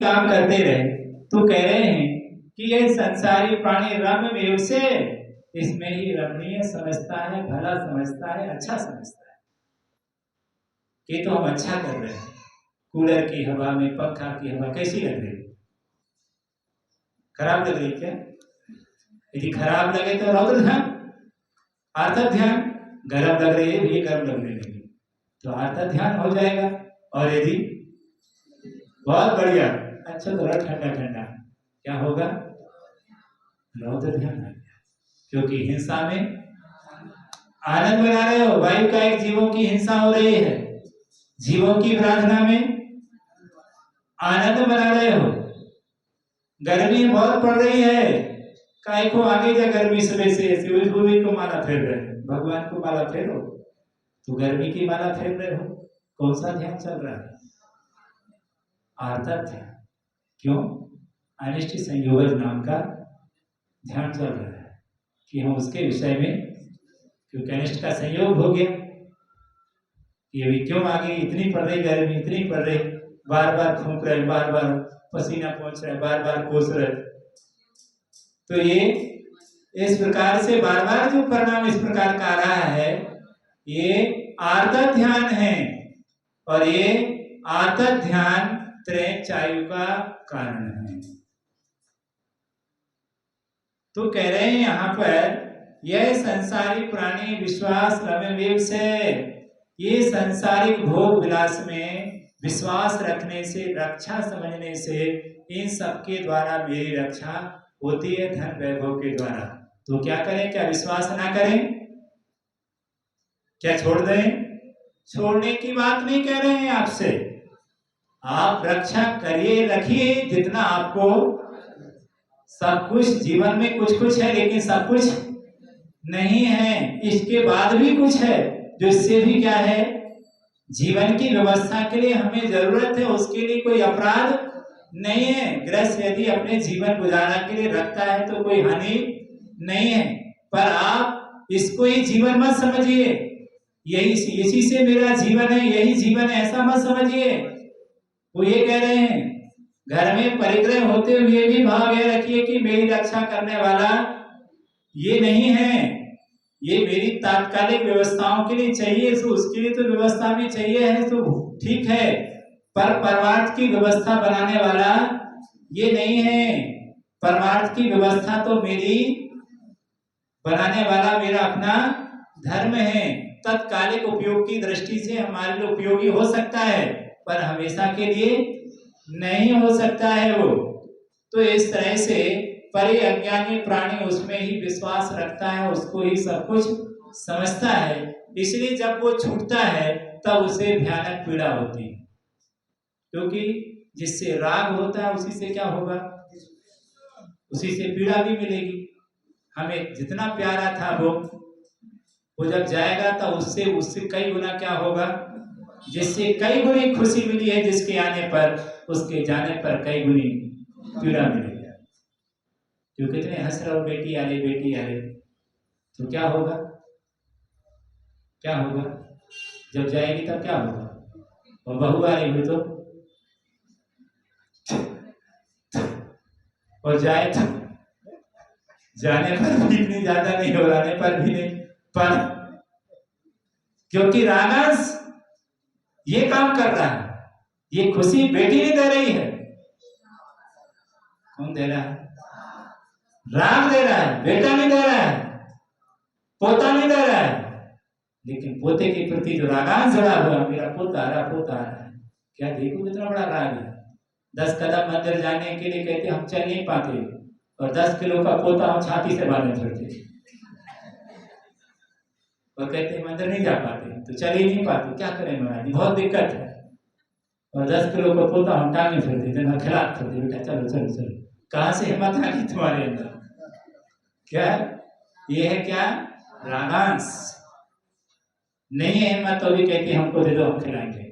काम करते रहे। तो कह रहे हैं कि ये संसारी प्राणी रम में से इसमें ही रमणीय समझता है, भला समझता है, अच्छा समझता है कि तो हम अच्छा कर रहे हैं। कूलर की हवा में पंखा की हवा कैसी लग रही? खराब लग रही क्या? यदि खराब लगे तो रौद्र ध्यान, आर्त ध्यान। गर्म लग रही है, ये गर्म लगने लगी तो आर्त ध्यान हो जाएगा। और यदि बहुत बढ़िया, अच्छा थोड़ा ठंडा ठंडा, क्या होगा? रौद्र ध्यान आ गया। क्योंकि हिंसा में आनंद बना रहे हो। वायु का एक जीवों की हिंसा हो रही है, जीवों की प्रार्थना में आनंद बना रहे हो। गर्मी बहुत पड़ रही है, काय को आगे जा गर्मी सुबह से सूर्य को माला फेर रहे हो, भगवान को माला फेरो तो गर्मी की माला फेर रहे हो। कौन सा ध्यान चल रहा है? आर्तक ध्यान। क्यों? अनिष्ट संयोग नाम का ध्यान चल रहा है कि हम उसके विषय में, क्योंकि अनिष्ट का संयोग हो गया, ये भी क्यों आगे इतनी पड़ रही गर्मी, इतनी पड़ रही, बार बार फूंक रहे, बार बार पसीना पहुंच रहा है, बार बार कोस रहे। तो ये इस प्रकार से बार बार जो परिणाम इस प्रकार का आ रहा है, ये आर्त ध्यान है। और ये आर्त ध्यान त्रैचायु का कारण है। तो कह रहे हैं यहां पर, यह संसारी प्राणी विश्वास रमे से, ये संसारिक भोग विलास में विश्वास रखने से, रक्षा समझने से, इन सबके द्वारा मेरी रक्षा होती है, धन वैभव के द्वारा। तो क्या करें? क्या विश्वास ना करें? क्या छोड़ दें? छोड़ने की बात नहीं कह रहे हैं आपसे। आप रक्षा करिए, रखिए जितना आपको। सब कुछ जीवन में कुछ कुछ है, लेकिन सब कुछ नहीं है। इसके बाद भी कुछ है जो इससे भी क्या है, जीवन की व्यवस्था के लिए हमें जरूरत है, उसके लिए कोई अपराध नहीं है। गृहस्थ यदि अपने जीवन गुजारा के लिए रखता है तो कोई हानि नहीं है। पर आप इसको ही जीवन मत समझिए, यही इसी से मेरा जीवन है, यही जीवन है, ऐसा मत समझिए। वो ये कह रहे हैं, घर में परिग्रह होते हुए भी भाव यह रखिए कि मेरी रक्षा करने वाला ये नहीं है, ये मेरी तात्कालिक व्यवस्थाओं के लिए चाहिए, तो उसके लिए तो व्यवस्था भी चाहिए है, तो ठीक है, पर परमार्थ की व्यवस्था बनाने वाला ये नहीं है। परमार्थ की व्यवस्था तो मेरी बनाने वाला मेरा अपना धर्म है। तत्कालिक उपयोग की दृष्टि से हमारे लिए उपयोगी हो सकता है, पर हमेशा के लिए नहीं हो सकता है वो। तो इस तरह से परि अज्ञानी प्राणी उसमें ही विश्वास रखता है, उसको ही सब कुछ समझता है। इसलिए जब वो छूटता है तब उसे भयानक पीड़ा होती है, क्योंकि जिससे राग होता है उसी से क्या होगा? उसी से पीड़ा भी मिलेगी। हमें जितना प्यारा था वो जब जाएगा तो उससे कई गुना क्या होगा? जिससे कई गुनी खुशी मिली है जिसके आने पर, उसके जाने पर कई गुनी पीड़ा मिलेगी। जो कितने हंस रहे हो, बेटी आ रही, बेटी आ रही, तो क्या होगा? क्या होगा? जब जाएगी तब क्या होगा? और बहू आ रही हो तो, और जाए तो जाने पर भी इतनी ज्यादा नहीं हो, आने पर भी नहीं, पर क्योंकि रागांश ये काम कर रहा है, ये खुशी बेटी नहीं दे रही है। कौन दे रहा है? राग दे रहा है, बेटा नहीं दे रहा है, पोता नहीं दे रहा है। लेकिन पोते के प्रति जो रागांश जुड़ा हुआ, मेरा पोता आ रहा, पोता आ रहा है, क्या देखो कितना बड़ा राग है। 10 कदम मंदिर जाने के लिए कहते हम चल नहीं पाते, और 10 किलो का पोता हम छाती से बांधे फिरते, और कहते मंदिर नहीं जा पाते, तो चल ही नहीं पाते, क्या करें महाराज जी, बहुत दिक्कत है। और 10 किलो का पोता हम टांगे फिरते थे, खिलाते फिरते, बेटा चलो चलो चलो। कहां से हिम्मत आ गई तुम्हारे अंदर? क्या ये है? क्या रागांश? नहीं है हिम्मत तो भी कहते हमको दे दो, हम खिलाएंगे।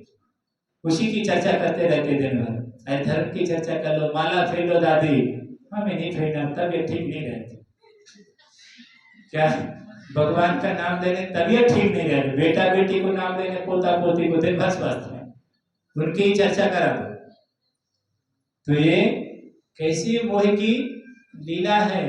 उसी की चर्चा करते रहते दिन भर। अरे धर्म की चर्चा कर लो, माला फेर लो दादी, हमें नहीं फेरना, तबियत ठीक नहीं रहती। क्या भगवान का नाम लेने तबियत ठीक नहीं रहती, बेटा बेटी को नाम लेने, पोता पोती को दिन भर स्वस्थ है, उनकी ही चर्चा करा दो। तो ये कैसी मोह की लीला है।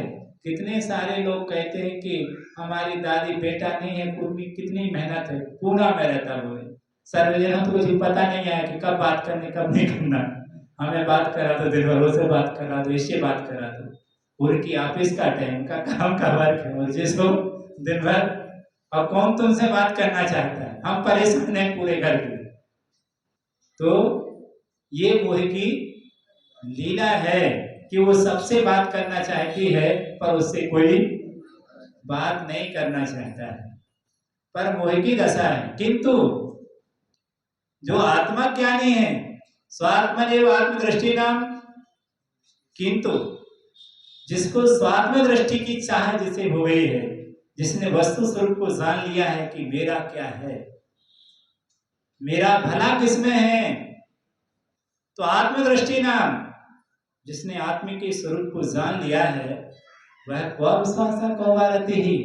कितने सारे लोग कहते हैं कि हमारी दादी बेटा नहीं है, उनकी कितनी मेहनत है, पूना में रहता बोले सर्वजनों तो कुछ पता नहीं है कि कब बात करने कब नहीं करना। हमें बात करा तो दिन भर से बात करा दो, इससे बात करा दो, उनकी ऑफिस का टाइम का काम का वर्क है, और जिसको दिन भर, अब कौन तुमसे बात करना चाहता है, हम परेशान हैं पूरे घर के। तो ये मोह की लीला है कि वो सबसे बात करना चाहती है पर उससे कोई बात नहीं करना चाहता है, पर मोह की दशा है। किंतु जो आत्मा ज्ञानी है, स्वात्मनेव आत्मदृष्टि नाम, किंतु जिसको स्वात्म दृष्टि की चाह जिसे हो गई है, जिसने वस्तु स्वरूप को जान लिया है कि मेरा क्या है, मेरा भला किसमें है, तो आत्मदृष्टि नाम, जिसने आत्मा के स्वरूप को जान लिया है, वह विश्वास कौवारती ही।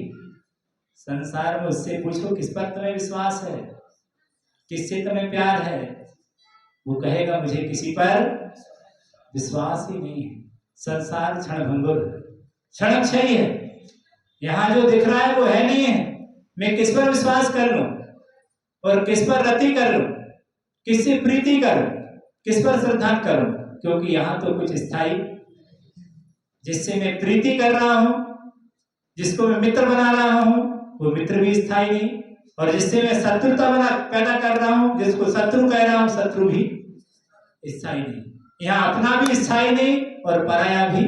संसार में उससे पूछो किस पर तुम्हें विश्वास है, किससे तुम्हें प्यार है, वो कहेगा मुझे किसी पर विश्वास ही नहीं है। संसार क्षणभंगुर है, क्षणक्षयी है, यहाँ जो दिख रहा है वो है नहीं है। मैं किस पर विश्वास कर लूं और किस पर रति कर लूं, किससे प्रीति करूं, किस पर श्रद्धा करूं, क्योंकि यहाँ तो कुछ स्थायी, जिससे मैं प्रीति कर रहा हूं, जिसको मैं मित्र बना रहा हूं, वो मित्र भी स्थायी नहीं, और जिससे मैं शत्रुता पैदा कर रहा हूं, जिसको शत्रु कह रहा हूं, शत्रु भी स्थायी नहीं। यहाँ अपना भी स्थायी नहीं और पराया भी।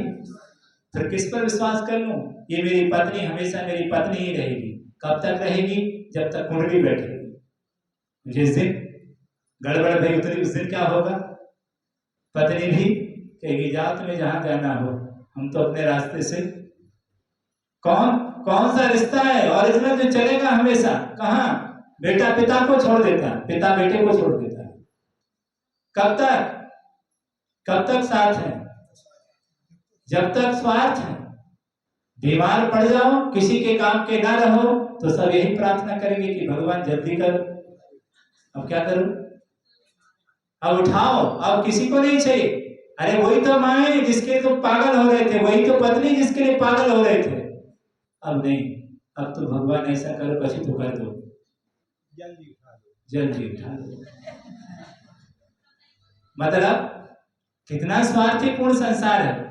फिर किस पर विश्वास कर लूं? ये मेरी पत्नी हमेशा मेरी पत्नी ही रहेगी। कब तक रहेगी? जब तक कुंडली बैठेगी। जिस दिन गड़बड़ भई उतरी, उस दिन क्या होगा? पत्नी भी कहेगी जाओ तुम्हें जहां जाना हो, हम तो अपने रास्ते से। कौन सा रिश्ता है ओरिजिनल जो चलेगा हमेशा? कहां? बेटा पिता को छोड़ देता, पिता बेटे को छोड़ देता। कब तक साथ है? जब तक स्वार्थ है। बीमार पड़ जाओ, किसी के काम के ना रहो, तो सब यही प्रार्थना करेंगे कि भगवान जल्दी करो। अब क्या करूं? अब उठाओ, अब किसी को नहीं चाहिए। अरे वही तो माए जिसके तो पागल हो रहे थे, वही तो पत्नी जिसके लिए पागल हो रहे थे। अब नहीं, अब तो भगवान ऐसा करो, कछु तो कर दो, जल्दी उठा दो। मतलब कितना स्वार्थीपूर्ण संसार है।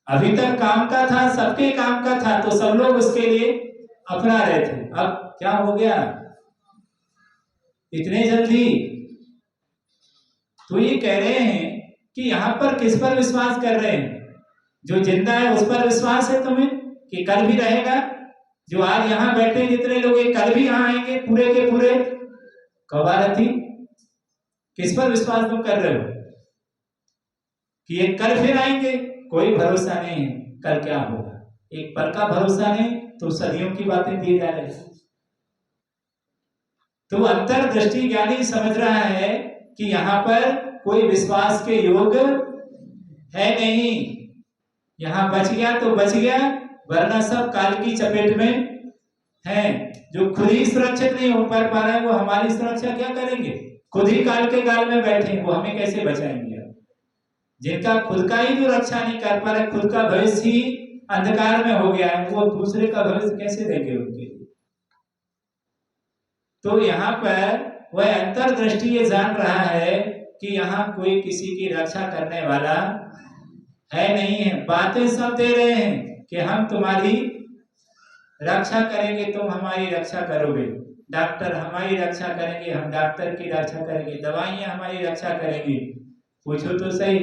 अभी तक काम का था, सबके काम का था, तो सब लोग उसके लिए अपना रहे थे। अब क्या हो गया इतने जल्दी? तो ये कह रहे हैं कि यहां पर किस पर विश्वास कर रहे हैं? जो जिंदा है उस पर विश्वास है तुम्हें कि कल भी रहेगा? जो आज यहां बैठे जितने लोग कल भी यहां आएंगे पूरे के पूरे? कवारती, किस पर विश्वास तुम कर रहे हो कि ये कल फिर आएंगे? कोई भरोसा नहीं है कल क्या होगा, एक पल का भरोसा नहीं, तो सदियों की बातें दिए जा रहे हैं। तो अंतर्दृष्टि ज्ञानी समझ रहा है कि यहाँ पर कोई विश्वास के योग है नहीं। यहाँ बच गया तो बच गया, वरना सब काल की चपेट में है। जो खुद ही सुरक्षित नहीं हो पा रहा है, वो हमारी सुरक्षा क्या करेंगे? खुद ही काल के गाल में बैठे, वो हमें कैसे बचाएंगे? जिनका खुद का ही जो रक्षा नहीं कर पा रहे, खुद का भविष्य ही अंधकार में हो गया है, वो दूसरे का भविष्य कैसे देंगे उनके लिए? तो यहाँ पर वह अंतर्दृष्टि ये जान रहा है कि यहाँ कोई किसी की रक्षा करने वाला है नहीं है। बातें सब दे रहे हैं कि हम तुम्हारी रक्षा करेंगे, तुम हमारी रक्षा करोगे। डॉक्टर हमारी रक्षा करेंगे, हम डॉक्टर की रक्षा करेंगे। दवाइयां हमारी रक्षा करेंगी। पूछो तो सही,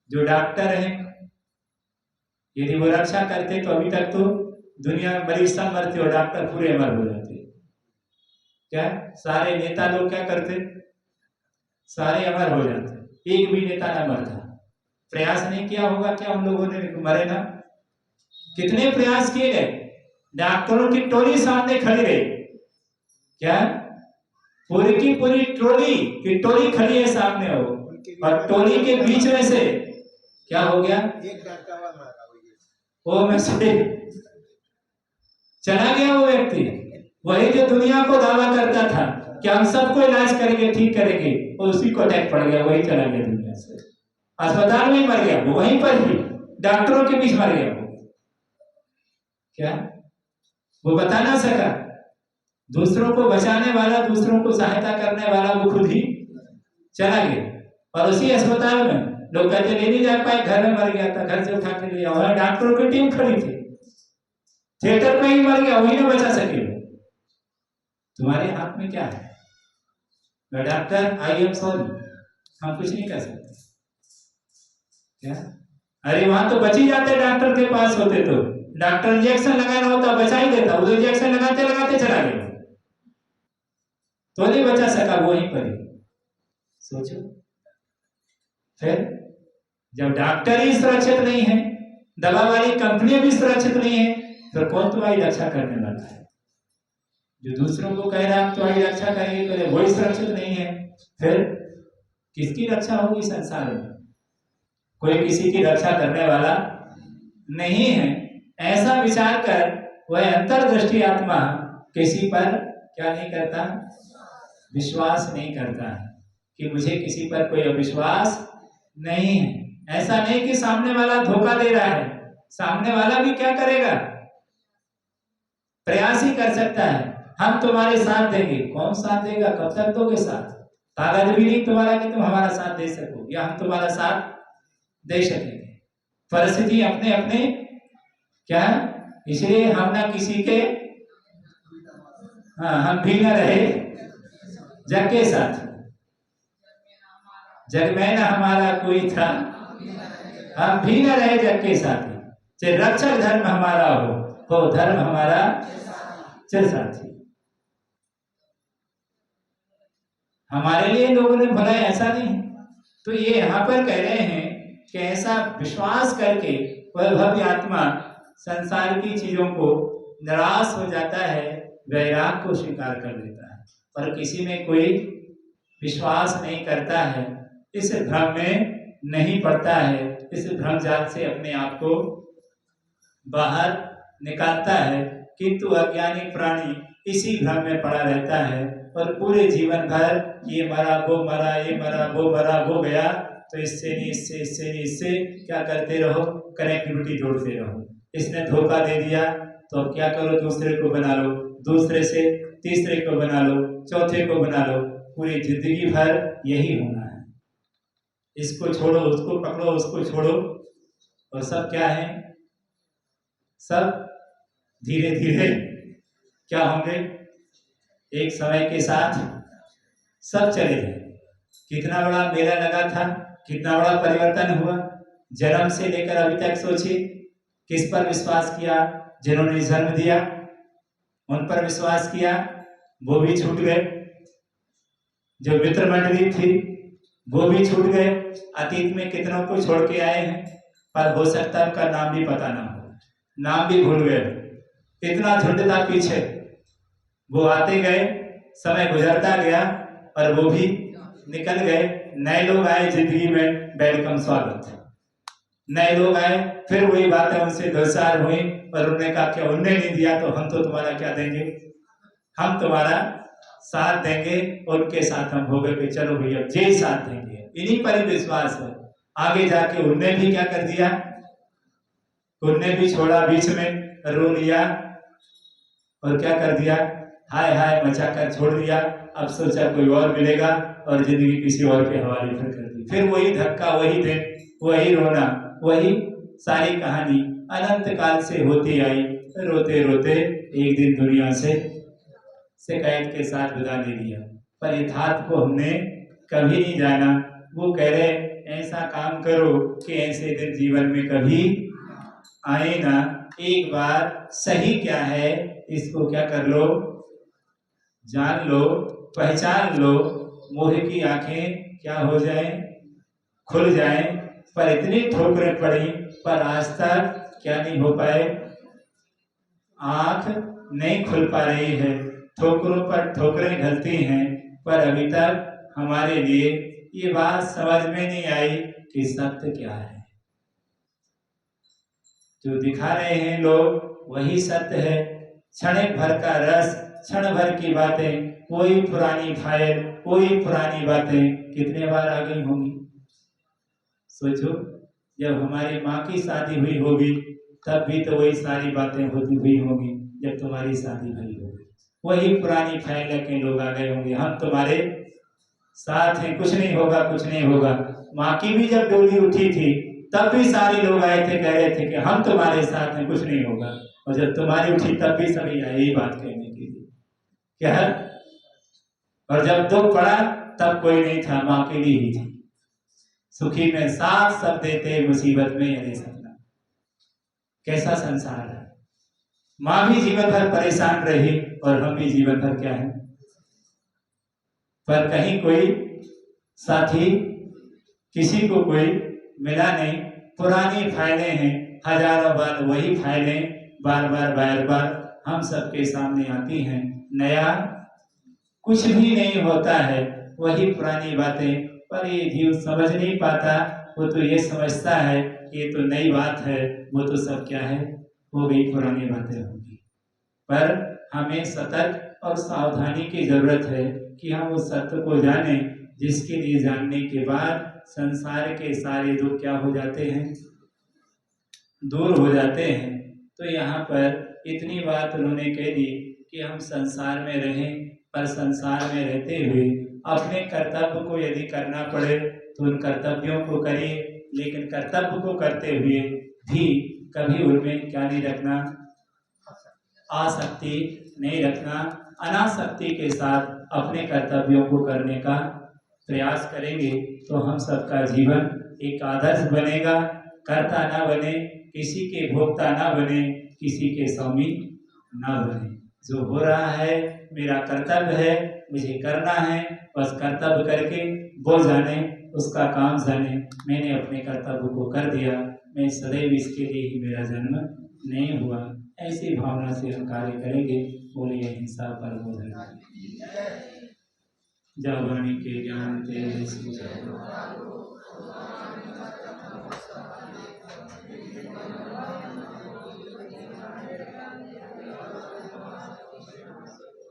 जो डॉक्टर हैं यदि वो रक्षा करते तो अभी तक तो दुनिया में मरीज सब मरते और डॉक्टर पूरे अमर हो जाते। क्या सारे नेता लोग क्या करते? सारे अमर हो जाते, एक भी नेता ना मरता। प्रयास नहीं किया होगा क्या उन लोगों ने? मरे ना? कितने प्रयास किए गए, डॉक्टरों की टोली सामने खड़ी रही। क्या पूरी की पूरी टोली की टोली खड़ी है सामने हो, और टोली के बीच में से क्या हो गया? वो में से चला गया वो व्यक्ति, वही जो दुनिया को दावा करता था कि हम सबको इलाज करेंगे, ठीक करेंगे, और उसी को अटैक पड़ गया, वही चला गया दुनिया से, अस्पताल में ही मर गया वो, वहीं पर ही डॉक्टरों के बीच मर गया वो। क्या वो बता ना सका? दूसरों को बचाने वाला, दूसरों को सहायता करने वाला वो खुद ही चला गया। और उसी अस्पताल में लोग कहते ले नहीं जा पाए, घर में मर गया था, घर से उठा के ले आओ, डॉक्टरों की टीम खड़ी थी, थिएटर में ही मर गया, वही ना बचा सके। तुम्हारे हाथ में क्या है? डॉक्टर आई एम सॉरी, हम कुछ नहीं कर सकते। क्या? अरे वहां तो बच ही जाते, डॉक्टर के पास होते तो डॉक्टर इंजेक्शन लगाना होता बचा ही देता, वो इंजेक्शन लगाते लगाते चला गया, तो नहीं बचा सका, वो वहीं पर ही। सोचो, फिर जब डॉक्टर ही सुरक्षित नहीं है, दवा वाली कंपनी भी सुरक्षित नहीं है, फिर कौन तुम्हारी रक्षा करने वाला है? जो दूसरों को कह रहा है तुम्हारी रक्षा करेंगे, पहले वही सुरक्षित नहीं है, फिर किसकी रक्षा होगी संसार में? कोई किसी की रक्षा करने वाला नहीं है। ऐसा विचार कर वह अंतर्दृष्टि आत्मा किसी पर क्या नहीं करता? विश्वास नहीं करता है कि मुझे किसी पर कोई अविश्वास नहीं है। ऐसा नहीं कि सामने वाला धोखा दे रहा है, सामने वाला भी क्या करेगा? प्रयास ही कर सकता है, हम तुम्हारे साथ देंगे। कौन साथ देगा? कब तक दोगे साथ? ताकत भी नहीं तुम्हारा कि तुम हमारा साथ दे सको, या हम तुम्हारा साथ दे सकेंगे। परिस्थिति अपने अपने क्या, इसलिए हम ना किसी के, हाँ, हम भी न रहे जग के साथ, जग में न हमारा कोई था, हम भी न रहे जग के साथ। चाहे रक्षक धर्म हमारा हो धर्म हमारा चिर साथी। हमारे लिए लोगों ने भला, ऐसा नहीं। तो ये यहाँ पर कह रहे हैं कि ऐसा विश्वास करके वह भव्य आत्मा संसार की चीजों को निराश हो जाता है, वैराग को स्वीकार कर लेता है, और किसी में कोई विश्वास नहीं करता है, इस भ्रम में नहीं पड़ता है, इस भ्रम जाल से अपने आप को बाहर निकालता है। किंतु अज्ञानी प्राणी इसी भ्रम में पड़ा रहता है, और पूरे जीवन भर ये मरा वो मरा, ये मरा वो मरा, वो गया तो इससे नहीं, इससे इससे नहीं, इससे क्या करते रहो? कनेक्टिविटी जोड़ते रहो। इसने धोखा दे दिया तो अब क्या करो? दूसरे को बना लो, दूसरे से तीसरे को बना लो, चौथे को बना लो। पूरी जिंदगी भर यही होना है, इसको छोड़ो, उसको पकड़ो, उसको छोड़ो, और सब क्या है? सब धीरे धीरे क्या होंगे? एक समय के साथ सब चले गए। कितना बड़ा मेला लगा था, कितना बड़ा परिवर्तन हुआ। जन्म से लेकर अभी तक सोचिए, किस पर विश्वास किया? जिन्होंने जन्म दिया उन पर विश्वास किया, वो भी छूट गए। जो मित्र मंडली थी वो भी छूट गए। अतीत में कितनों को छोड़ के आए हैं, पर हो सकता है उनका नाम भी पता ना हो, नाम भी भूल गए। इतना झुंड था पीछे, वो आते गए, समय गुजरता गया और वो भी निकल गए। नए लोग आए जिंदगी में, वेलकम, स्वागत। नए लोग आए, फिर वही बातें उनसे दो चार हुई, और उन्होंने कहा कि उनने नहीं दिया तो हम तो तुम्हारा क्या देंगे, हम तुम्हारा साथ देंगे। उनके साथ हम हो गए, चलो भैया जे साथ देंगे। इन्हीं पर ही विश्वास है। आगे जाके उनने भी क्या कर दिया? उनने भी छोड़ा, बीच में रो लिया और क्या कर दिया? हाय हाय मचा कर छोड़ दिया। अब सोचा कोई और मिलेगा और जिंदगी किसी और के हवाले कर दी। फिर वही धक्का, वही दिन, वही रोना, वही सारी कहानी अनंत काल से होती आई। रोते रोते एक दिन दुनिया से शिकायत के साथ विदा ले लिया। पर यथार्थ को हमने कभी नहीं जाना। वो कह रहे ऐसा काम करो कि ऐसे दिन जीवन में कभी आए ना। एक बार सही क्या है इसको क्या कर लो, जान लो, पहचान लो। मोह की आंखें क्या हो जाए? खुल जाए। पर इतनी ठोकरें पड़ी, पर आज तक क्या नहीं हो पाए? आंख नहीं खुल पा रही है। ठोकरों पर ठोकरें घलती हैं, पर अभी तक हमारे लिए ये बात समझ में नहीं आई कि सत्य क्या है। जो दिखा रहे हैं लोग वही सत्य है। क्षण भर का रस, क्षण भर की बातें, कोई पुरानी फाइल, कोई पुरानी बातें कितने बार आ गई होंगी। सोचो, जब हमारी माँ की शादी हुई होगी तब भी तो वही सारी बातें होती हुई होंगी। जब तुम्हारी शादी हुई होगी वही पुरानी फाइल लेके लोग आ गए होंगे, हम तुम्हारे साथ हैं, कुछ नहीं होगा, कुछ नहीं होगा। माँ की भी जब डोली उठी थी तब भी सारे लोग आए थे, कह रहे थे कि हम तुम्हारे साथ हैं, कुछ नहीं होगा। और जब तुम्हारी उठी तब भी सभी आए यही बात कहने के लिए, क्या? और जब दुख पड़ा तब कोई नहीं था, माँ अकेली ही थी। सुखी में साथ सब देते, मुसीबत में यदि सपना। कैसा संसार है। माँ भी जीवन भर परेशान रही और हम भी जीवन भर क्या है, पर कहीं कोई साथी, किसी को कोई मिला नहीं। पुरानी फाइलें हैं, हजारों बार वही फाइलें बार बार हम सबके सामने आती हैं। नया कुछ भी नहीं होता है, वही पुरानी बातें। पर ये जीव समझ नहीं पाता, वो तो ये समझता है ये तो नई बात है, वो तो सब क्या है, वो भी पुरानी बातें होंगी। पर हमें सतर्क और सावधानी की जरूरत है कि हम उस सत्य को जाने, जिसके लिए जानने के बाद संसार के सारे दुख क्या हो जाते हैं, दूर हो जाते हैं। तो यहाँ पर इतनी बात उन्होंने कह दी कि हम संसार में रहें, पर संसार में रहते हुए अपने कर्तव्य को यदि करना पड़े तो उन कर्तव्यों को करिए, लेकिन कर्तव्य को करते हुए भी कभी उनमें क्या नहीं रखना, आसक्ति नहीं रखना। अनासक्ति के साथ अपने कर्तव्यों को करने का प्रयास करेंगे तो हम सबका जीवन एक आदर्श बनेगा। कर्ता ना बने, किसी के भोक्ता ना बने, किसी के स्वामी ना बने। जो हो रहा है मेरा कर्तव्य है, मुझे करना है, बस कर्तव्य करके वो जाने, उसका काम जाने, मैंने अपने कर्तव्य को कर दिया, मैं सदैव इसके लिए ही मेरा जन्म नहीं हुआ। ऐसी भावना से हम कार्य करेंगे। बोलिए हिंसा पर बोल जब वाणी के ज्ञान तेज